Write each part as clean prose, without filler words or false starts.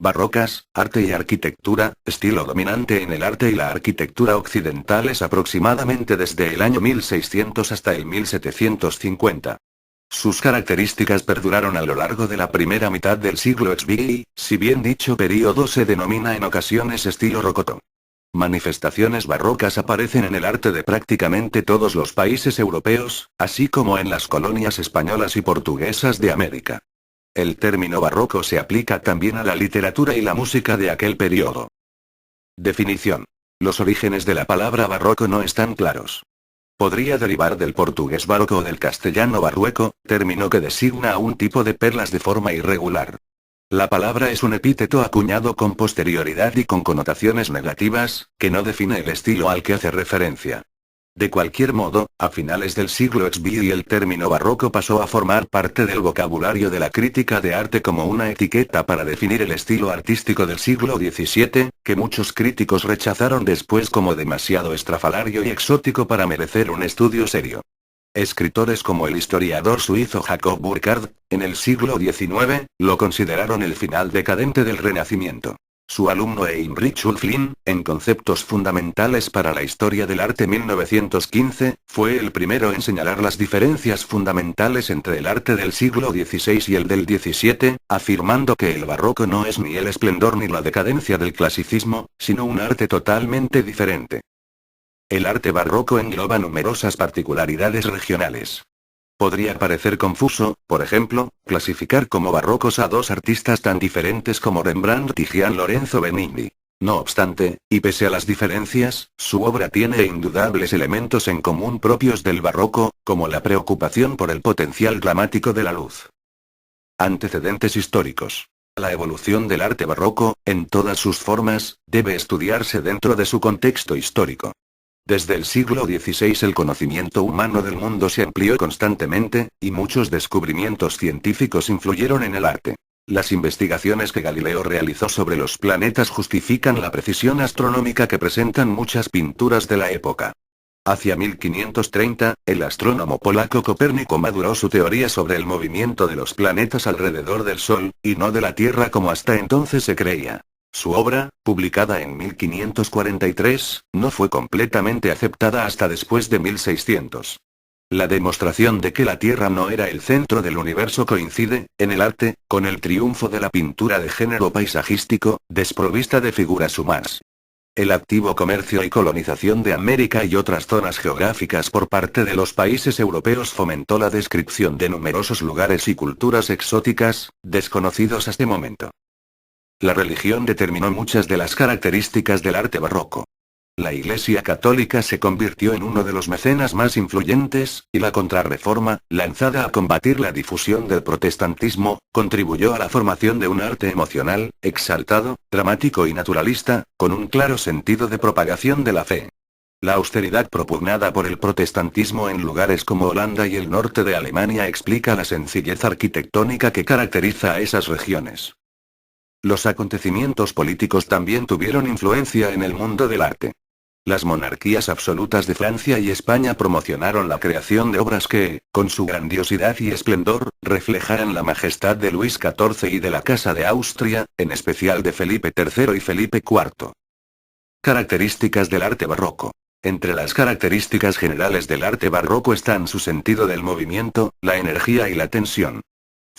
Barrocas, arte y arquitectura, estilo dominante en el arte y la arquitectura occidentales aproximadamente desde el año 1600 hasta el 1750. Sus características perduraron a lo largo de la primera mitad del siglo XVI, si bien dicho período se denomina en ocasiones estilo rococó. Manifestaciones barrocas aparecen en el arte de prácticamente todos los países europeos, así como en las colonias españolas y portuguesas de América. El término barroco se aplica también a la literatura y la música de aquel periodo. Definición. Los orígenes de la palabra barroco no están claros. Podría derivar del portugués barroco o del castellano barrueco, término que designa a un tipo de perlas de forma irregular. La palabra es un epíteto acuñado con posterioridad y con connotaciones negativas, que no define el estilo al que hace referencia. De cualquier modo, a finales del siglo XVI el término barroco pasó a formar parte del vocabulario de la crítica de arte como una etiqueta para definir el estilo artístico del siglo XVII, que muchos críticos rechazaron después como demasiado estrafalario y exótico para merecer un estudio serio. Escritores como el historiador suizo Jacob Burckhardt, en el siglo XIX, lo consideraron el final decadente del Renacimiento. Su alumno Heinrich Schulflin, en Conceptos fundamentales para la historia del arte 1915, fue el primero en señalar las diferencias fundamentales entre el arte del siglo XVI y el del XVII, afirmando que el barroco no es ni el esplendor ni la decadencia del clasicismo, sino un arte totalmente diferente. El arte barroco engloba numerosas particularidades regionales. Podría parecer confuso, por ejemplo, clasificar como barrocos a dos artistas tan diferentes como Rembrandt y Gian Lorenzo Bernini. No obstante, y pese a las diferencias, su obra tiene indudables elementos en común propios del barroco, como la preocupación por el potencial dramático de la luz. Antecedentes históricos. La evolución del arte barroco, en todas sus formas, debe estudiarse dentro de su contexto histórico. Desde el siglo XVI el conocimiento humano del mundo se amplió constantemente, y muchos descubrimientos científicos influyeron en el arte. Las investigaciones que Galileo realizó sobre los planetas justifican la precisión astronómica que presentan muchas pinturas de la época. Hacia 1530, el astrónomo polaco Copérnico maduró su teoría sobre el movimiento de los planetas alrededor del Sol, y no de la Tierra como hasta entonces se creía. Su obra, publicada en 1543, no fue completamente aceptada hasta después de 1600. La demostración de que la Tierra no era el centro del universo coincide, en el arte, con el triunfo de la pintura de género paisajístico, desprovista de figuras humanas. El activo comercio y colonización de América y otras zonas geográficas por parte de los países europeos fomentó la descripción de numerosos lugares y culturas exóticas, desconocidos hasta este momento. La religión determinó muchas de las características del arte barroco. La Iglesia Católica se convirtió en uno de los mecenas más influyentes, y la Contrarreforma, lanzada a combatir la difusión del protestantismo, contribuyó a la formación de un arte emocional, exaltado, dramático y naturalista, con un claro sentido de propagación de la fe. La austeridad propugnada por el protestantismo en lugares como Holanda y el norte de Alemania explica la sencillez arquitectónica que caracteriza a esas regiones. Los acontecimientos políticos también tuvieron influencia en el mundo del arte. Las monarquías absolutas de Francia y España promocionaron la creación de obras que, con su grandiosidad y esplendor, reflejaran la majestad de Luis XIV y de la Casa de Austria, en especial de Felipe III y Felipe IV. Características del arte barroco. Entre las características generales del arte barroco están su sentido del movimiento, la energía y la tensión.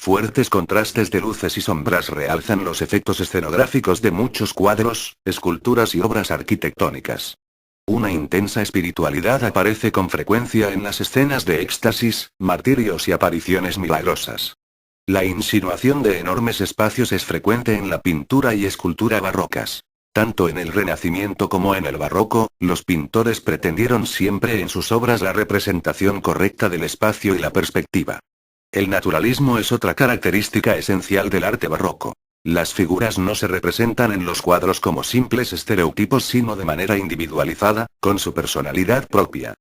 Fuertes contrastes de luces y sombras realzan los efectos escenográficos de muchos cuadros, esculturas y obras arquitectónicas. Una intensa espiritualidad aparece con frecuencia en las escenas de éxtasis, martirios y apariciones milagrosas. La insinuación de enormes espacios es frecuente en la pintura y escultura barrocas. Tanto en el Renacimiento como en el Barroco, los pintores pretendieron siempre en sus obras la representación correcta del espacio y la perspectiva. El naturalismo es otra característica esencial del arte barroco. Las figuras no se representan en los cuadros como simples estereotipos sino de manera individualizada, con su personalidad propia.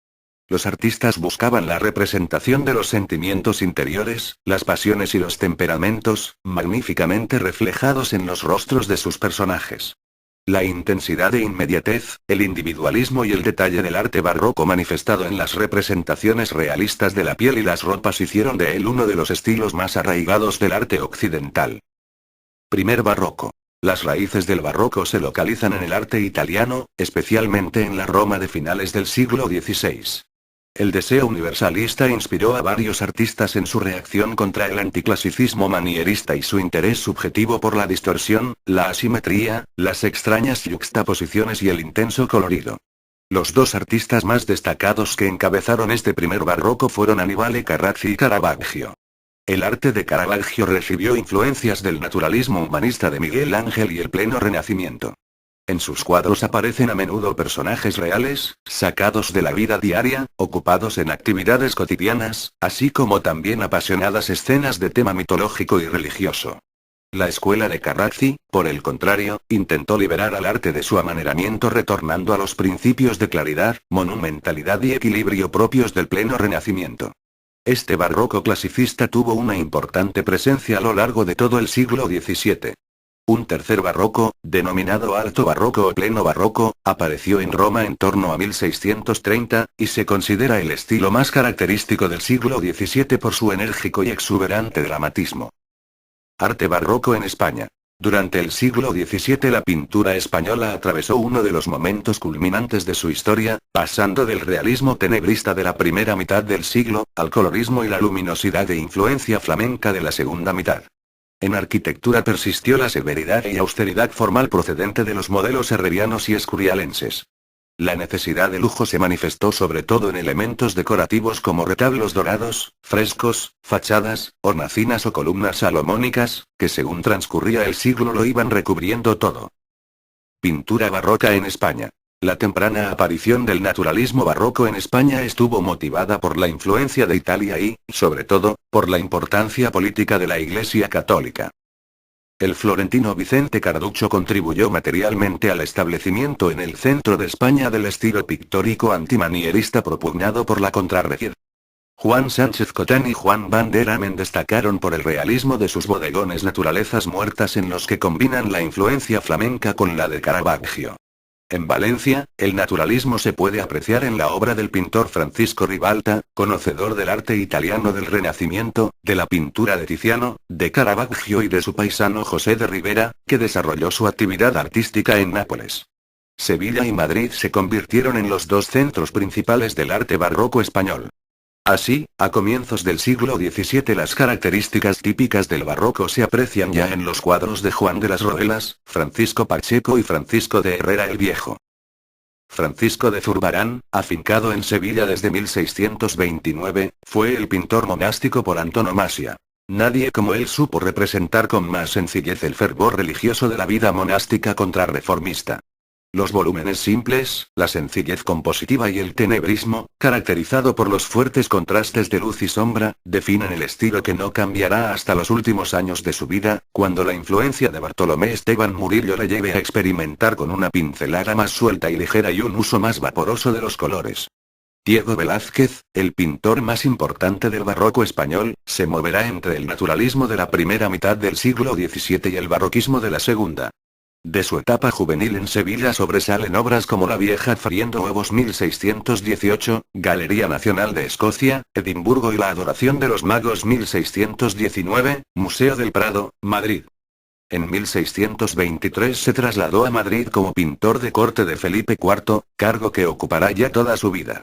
Los artistas buscaban la representación de los sentimientos interiores, las pasiones y los temperamentos, magníficamente reflejados en los rostros de sus personajes. La intensidad e inmediatez, el individualismo y el detalle del arte barroco manifestado en las representaciones realistas de la piel y las ropas hicieron de él uno de los estilos más arraigados del arte occidental. Primer barroco. Las raíces del barroco se localizan en el arte italiano, especialmente en la Roma de finales del siglo XVI. El deseo universalista inspiró a varios artistas en su reacción contra el anticlasicismo manierista y su interés subjetivo por la distorsión, la asimetría, las extrañas yuxtaposiciones y el intenso colorido. Los dos artistas más destacados que encabezaron este primer barroco fueron Annibale Carracci y Caravaggio. El arte de Caravaggio recibió influencias del naturalismo humanista de Miguel Ángel y el pleno Renacimiento. En sus cuadros aparecen a menudo personajes reales, sacados de la vida diaria, ocupados en actividades cotidianas, así como también apasionadas escenas de tema mitológico y religioso. La escuela de Carracci, por el contrario, intentó liberar al arte de su amaneramiento retornando a los principios de claridad, monumentalidad y equilibrio propios del pleno Renacimiento. Este barroco clasicista tuvo una importante presencia a lo largo de todo el siglo XVII. Un tercer barroco, denominado Alto Barroco o Pleno Barroco, apareció en Roma en torno a 1630, y se considera el estilo más característico del siglo XVII por su enérgico y exuberante dramatismo. Arte barroco en España. Durante el siglo XVII la pintura española atravesó uno de los momentos culminantes de su historia, pasando del realismo tenebrista de la primera mitad del siglo, al colorismo y la luminosidad e influencia flamenca de la segunda mitad. En arquitectura persistió la severidad y austeridad formal procedente de los modelos herrerianos y escurialenses. La necesidad de lujo se manifestó sobre todo en elementos decorativos como retablos dorados, frescos, fachadas, hornacinas o columnas salomónicas, que según transcurría el siglo lo iban recubriendo todo. Pintura barroca en España. La temprana aparición del naturalismo barroco en España estuvo motivada por la influencia de Italia y, sobre todo, por la importancia política de la Iglesia católica. El florentino Vicente Carducho contribuyó materialmente al establecimiento en el centro de España del estilo pictórico antimanierista propugnado por la Contrarreforma. Juan Sánchez Cotán y Juan van der Amen destacaron por el realismo de sus bodegones Naturalezas muertas en los que combinan la influencia flamenca con la de Caravaggio. En Valencia, el naturalismo se puede apreciar en la obra del pintor Francisco Ribalta, conocedor del arte italiano del Renacimiento, de la pintura de Tiziano, de Caravaggio y de su paisano José de Ribera, que desarrolló su actividad artística en Nápoles. Sevilla y Madrid se convirtieron en los dos centros principales del arte barroco español. Así, a comienzos del siglo XVII las características típicas del barroco se aprecian ya en los cuadros de Juan de las Rodelas, Francisco Pacheco y Francisco de Herrera el Viejo. Francisco de Zurbarán, afincado en Sevilla desde 1629, fue el pintor monástico por antonomasia. Nadie como él supo representar con más sencillez el fervor religioso de la vida monástica contrarreformista. Los volúmenes simples, la sencillez compositiva y el tenebrismo, caracterizado por los fuertes contrastes de luz y sombra, definen el estilo que no cambiará hasta los últimos años de su vida, cuando la influencia de Bartolomé Esteban Murillo le lleve a experimentar con una pincelada más suelta y ligera y un uso más vaporoso de los colores. Diego Velázquez, el pintor más importante del barroco español, se moverá entre el naturalismo de la primera mitad del siglo XVII y el barroquismo de la segunda. De su etapa juvenil en Sevilla sobresalen obras como La Vieja Friendo Huevos 1618, Galería Nacional de Escocia, Edimburgo y La Adoración de los Magos 1619, Museo del Prado, Madrid. En 1623 se trasladó a Madrid como pintor de corte de Felipe IV, cargo que ocupará ya toda su vida.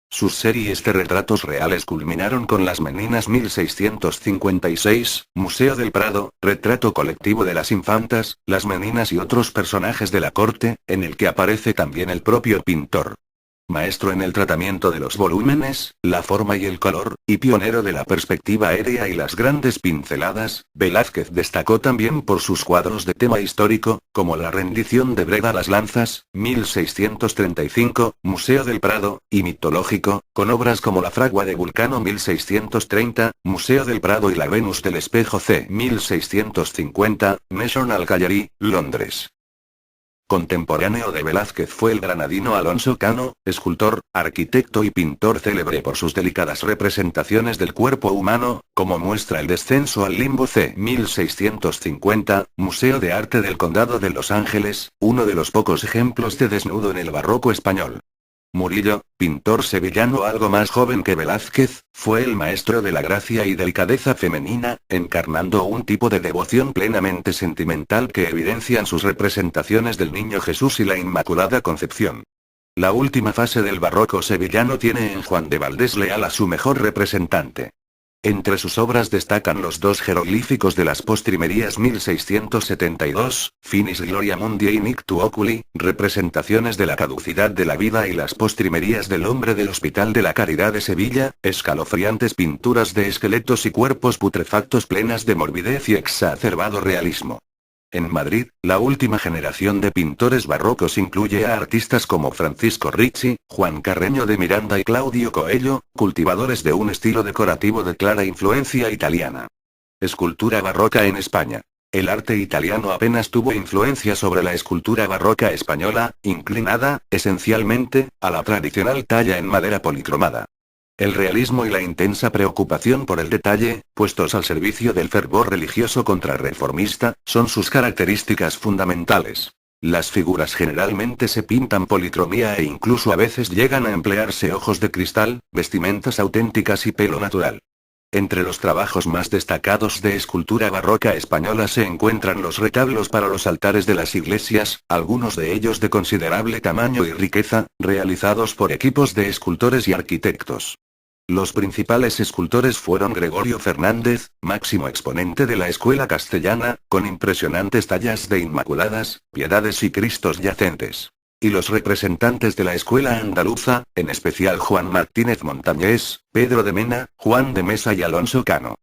Sus series de retratos reales culminaron con Las Meninas 1656, Museo del Prado, retrato colectivo de las infantas, Las Meninas y otros personajes de la corte, en el que aparece también el propio pintor. Maestro en el tratamiento de los volúmenes, la forma y el color, y pionero de la perspectiva aérea y las grandes pinceladas, Velázquez destacó también por sus cuadros de tema histórico, como La rendición de Breda a las lanzas, 1635, Museo del Prado, y mitológico, con obras como La fragua de Vulcano 1630, Museo del Prado y La Venus del Espejo c. 1650, National Gallery, Londres. Contemporáneo de Velázquez fue el granadino Alonso Cano, escultor, arquitecto y pintor célebre por sus delicadas representaciones del cuerpo humano, como muestra el Descenso al Limbo c. 1650, Museo de Arte del Condado de Los Ángeles, uno de los pocos ejemplos de desnudo en el barroco español. Murillo, pintor sevillano algo más joven que Velázquez, fue el maestro de la gracia y delicadeza femenina, encarnando un tipo de devoción plenamente sentimental que evidencian sus representaciones del Niño Jesús y la Inmaculada Concepción. La última fase del barroco sevillano tiene en Juan de Valdés Leal a su mejor representante. Entre sus obras destacan los dos jeroglíficos de las postrimerías 1672, Finis Gloria Mundi e Nictu Oculi, representaciones de la caducidad de la vida y las postrimerías del hombre del Hospital de la Caridad de Sevilla, escalofriantes pinturas de esqueletos y cuerpos putrefactos plenas de morbidez y exacerbado realismo. En Madrid, la última generación de pintores barrocos incluye a artistas como Francisco Ricci, Juan Carreño de Miranda y Claudio Coello, cultivadores de un estilo decorativo de clara influencia italiana. Escultura barroca en España. El arte italiano apenas tuvo influencia sobre la escultura barroca española, inclinada, esencialmente, a la tradicional talla en madera policromada. El realismo y la intensa preocupación por el detalle, puestos al servicio del fervor religioso contrarreformista, son sus características fundamentales. Las figuras generalmente se pintan policromía e incluso a veces llegan a emplearse ojos de cristal, vestimentas auténticas y pelo natural. Entre los trabajos más destacados de escultura barroca española se encuentran los retablos para los altares de las iglesias, algunos de ellos de considerable tamaño y riqueza, realizados por equipos de escultores y arquitectos. Los principales escultores fueron Gregorio Fernández, máximo exponente de la escuela castellana, con impresionantes tallas de Inmaculadas, Piedades y Cristos yacentes. Y los representantes de la escuela andaluza, en especial Juan Martínez Montañés, Pedro de Mena, Juan de Mesa y Alonso Cano.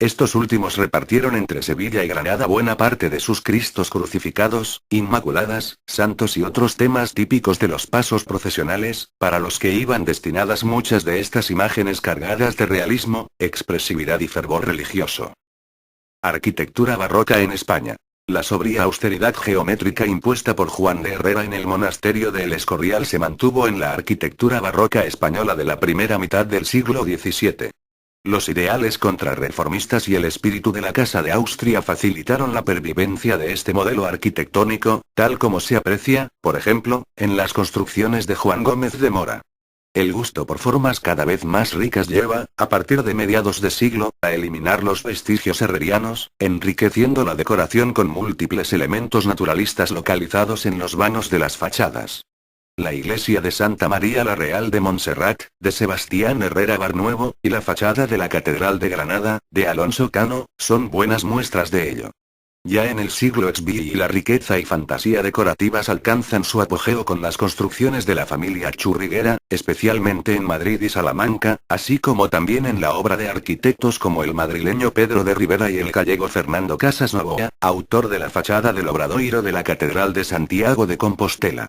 Estos últimos repartieron entre Sevilla y Granada buena parte de sus Cristos crucificados, Inmaculadas, santos y otros temas típicos de los pasos procesionales, para los que iban destinadas muchas de estas imágenes cargadas de realismo, expresividad y fervor religioso. Arquitectura barroca en España. La sobria austeridad geométrica impuesta por Juan de Herrera en el monasterio de El Escorial se mantuvo en la arquitectura barroca española de la primera mitad del siglo XVII. Los ideales contrarreformistas y el espíritu de la Casa de Austria facilitaron la pervivencia de este modelo arquitectónico, tal como se aprecia, por ejemplo, en las construcciones de Juan Gómez de Mora. El gusto por formas cada vez más ricas lleva, a partir de mediados de siglo, a eliminar los vestigios herrerianos, enriqueciendo la decoración con múltiples elementos naturalistas localizados en los vanos de las fachadas. La iglesia de Santa María la Real de Montserrat, de Sebastián Herrera Barnuevo, y la fachada de la Catedral de Granada, de Alonso Cano, son buenas muestras de ello. Ya en el siglo XVI la riqueza y fantasía decorativas alcanzan su apogeo con las construcciones de la familia Churriguera, especialmente en Madrid y Salamanca, así como también en la obra de arquitectos como el madrileño Pedro de Rivera y el gallego Fernando Casas Novoa, autor de la fachada del Obradoiro de la Catedral de Santiago de Compostela.